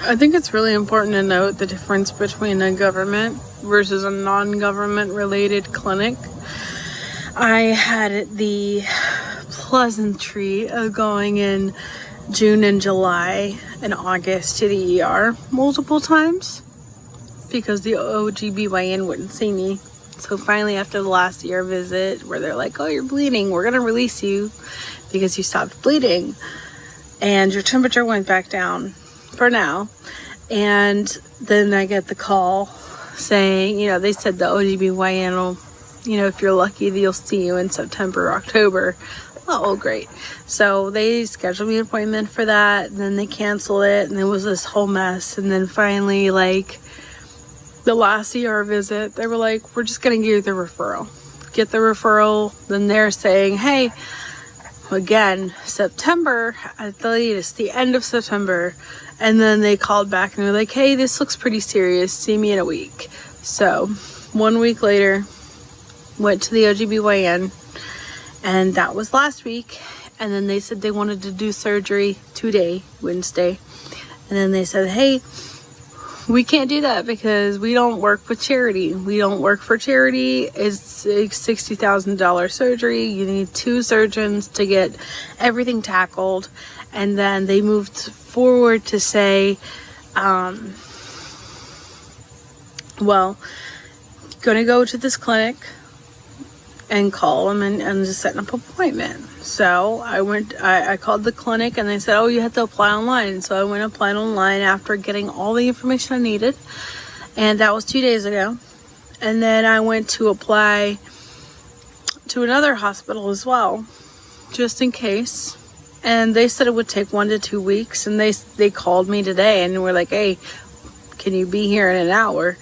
I think it's really important to note the difference between a government versus a non-government related clinic. I had the pleasantry of going in June and July and August to the ER multiple times because the OGBYN wouldn't see me. So finally, after the last ER visit where they're like, oh, you're bleeding, we're gonna release you because you stopped bleeding and your temperature went back down for now. And then I get the call saying, they said the OGBYN will, if you're lucky, you'll see you in September or October. Oh, great. So they scheduled me an appointment for that, and then they canceled it, and it was this whole mess. And then finally, the last ER visit, they were like, we're just going to give you the referral. Get the referral. Then they're saying, hey, again, September, at the latest, the end of September. And then they called back and they're like, hey, this looks pretty serious. See me in a week. So 1 week later, went to the OGBYN, and that was last week. And then they said they wanted to do surgery today, Wednesday. And then they said, hey, we can't do that because we don't work with charity. We don't work for charity. It's a $60,000 surgery. You need 2 surgeons to get everything tackled. And then they moved forward to say, gonna go to this clinic and call them and just set up an appointment. So I called the clinic and they said, oh, you have to apply online. So I went and applied online after getting all the information I needed. And that was 2 days ago. And then I went to apply to another hospital as well, just in case. And they said it would take 1 to 2 weeks. And they called me today and were like, hey, can you be here in an hour?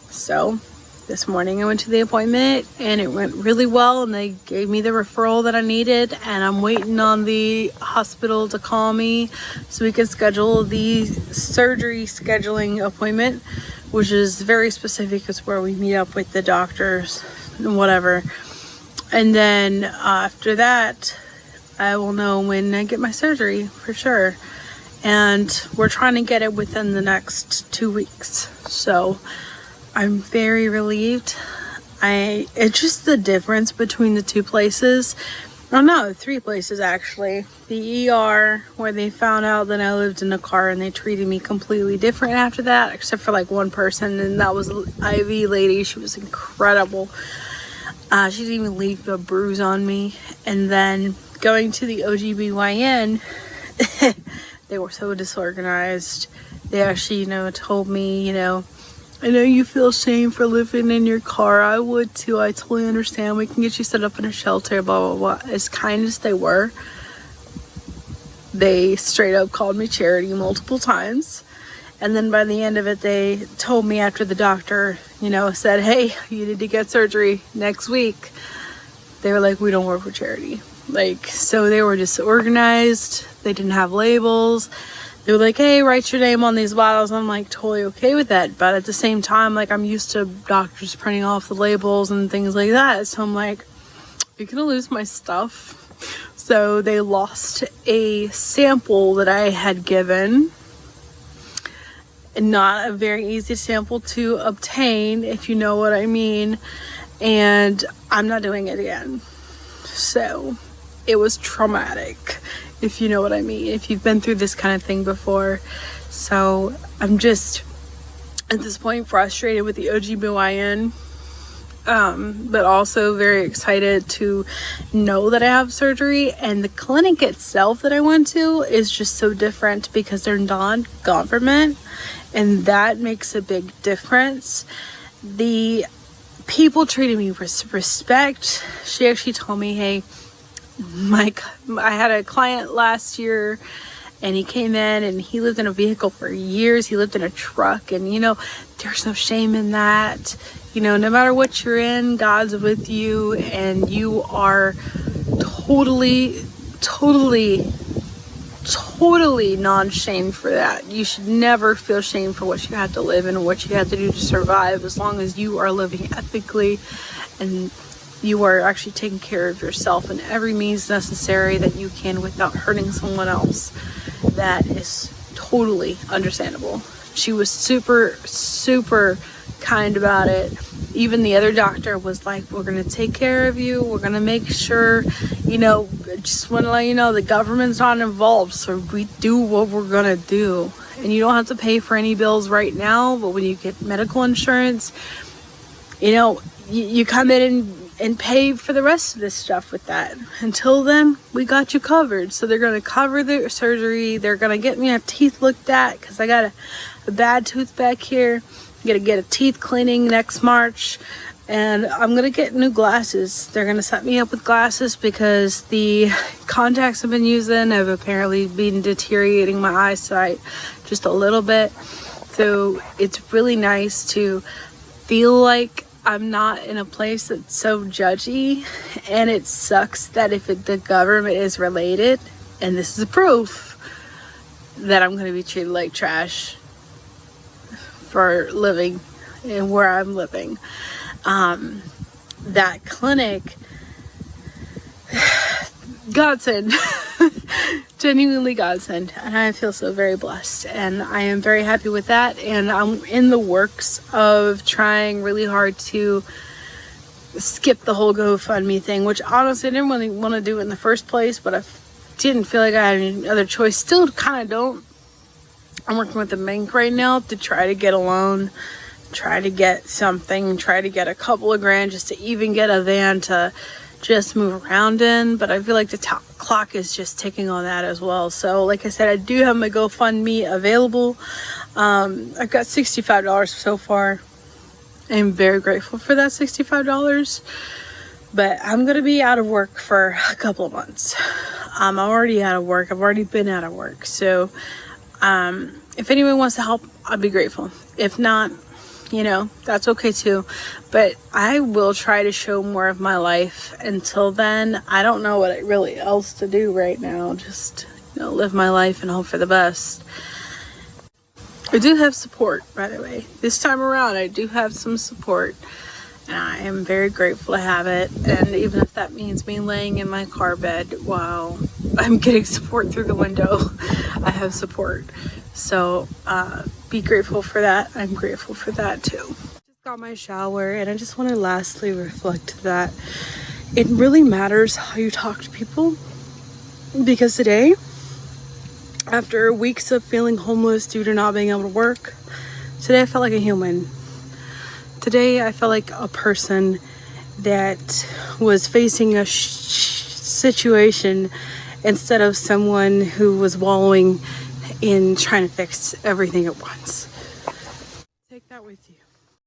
So this morning I went to the appointment and it went really well, and they gave me the referral that I needed, and I'm waiting on the hospital to call me so we can schedule the surgery scheduling appointment, which is very specific. It's where we meet up with the doctors and whatever. And then after that, I will know when I get my surgery for sure. And we're trying to get it within the next 2 weeks. So I'm very relieved. It's just the difference between the 2 places. Oh no, 3 places actually. The ER, where they found out that I lived in a car and they treated me completely different after that, except for one person, and that was the IV lady. She was incredible. She didn't even leave a bruise on me. And then going to the OGBYN, they were so disorganized. They actually, told me, I know you feel shame for living in your car. I would too. I totally understand. We can get you set up in a shelter, blah, blah, blah. As kind as they were, they straight up called me charity multiple times. And then by the end of it, they told me after the doctor, said, hey, you need to get surgery next week. They were like, we don't work for charity. So they were disorganized. They didn't have labels. They were like, hey, write your name on these bottles. I'm totally okay with that. But at the same time, I'm used to doctors printing off the labels and things like that. So I'm like, you're going to lose my stuff. So they lost a sample that I had given. Not a very easy sample to obtain, if you know what I mean. And I'm not doing it again. So it was traumatic, if you know what I mean, if you've been through this kind of thing before. So I'm just at this point frustrated with the OGBYN, but also very excited to know that I have surgery. And the clinic itself that I went to is just so different because they're non-government, and that makes a big difference. The people treated me with respect. She actually told me, hey, I had a client last year, and he came in and he lived in a vehicle for years. He lived in a truck, and there's no shame in that. No matter what you're in, God's with you, and you are totally non-shamed for that. You should never feel shame for what you had to live and what you had to do to survive, as long as you are living ethically and you are actually taking care of yourself in every means necessary that you can without hurting someone else. That is totally understandable. She was super, super kind about it. Even the other doctor was like, we're gonna take care of you, we're gonna make sure, you know, just want to let you know the government's not involved, so we do what we're gonna do, and you don't have to pay for any bills right now, but when you get medical insurance, you know, you come in and pay for the rest of this stuff with that. Until then, we got you covered. So they're gonna cover the surgery, they're gonna get me teeth looked at, because I got a bad tooth back here. I'm gonna get a teeth cleaning next March, and I'm gonna get new glasses. They're gonna set me up with glasses because the contacts I've been using have apparently been deteriorating my eyesight just a little bit. So it's really nice to feel like I'm not in a place that's so judgy, and it sucks that if the government is related, and this is proof that I'm gonna be treated like trash for living and where I'm living. That clinic, godsend, genuinely godsend, and I feel so very blessed, and I am very happy with that. And I'm in the works of trying really hard to skip the whole GoFundMe thing, which honestly I didn't really want to do in the first place, but I didn't feel like I had any other choice. Still kind of don't. I'm working with the bank right now to try to get a loan, try to get something, try to get a couple of grand just to even get a van to just move around in. But I feel like the clock is just ticking on that as well. So like I said, I do have my GoFundMe available. I've got $65 so far. I'm very grateful for that $65. But I'm going to be out of work for a couple of months. I'm already out of work. I've already been out of work. So if anyone wants to help, I'd be grateful. If not, you know, that's okay too. But I will try to show more of my life. Until then, I don't know what really else to do right now. Just, you know, live my life and hope for the best. I do have support, by the way. This time around, I do have some support. And I am very grateful to have it. And even if that means me laying in my car bed while I'm getting support through the window, I have support. So be grateful for that. I'm grateful for that too. Just got my shower, and I just want to lastly reflect that it really matters how you talk to people. Because today, after weeks of feeling homeless due to not being able to work, today I felt like a human. Today I felt like a person that was facing a situation instead of someone who was wallowing in trying to fix everything at once. Take that with you.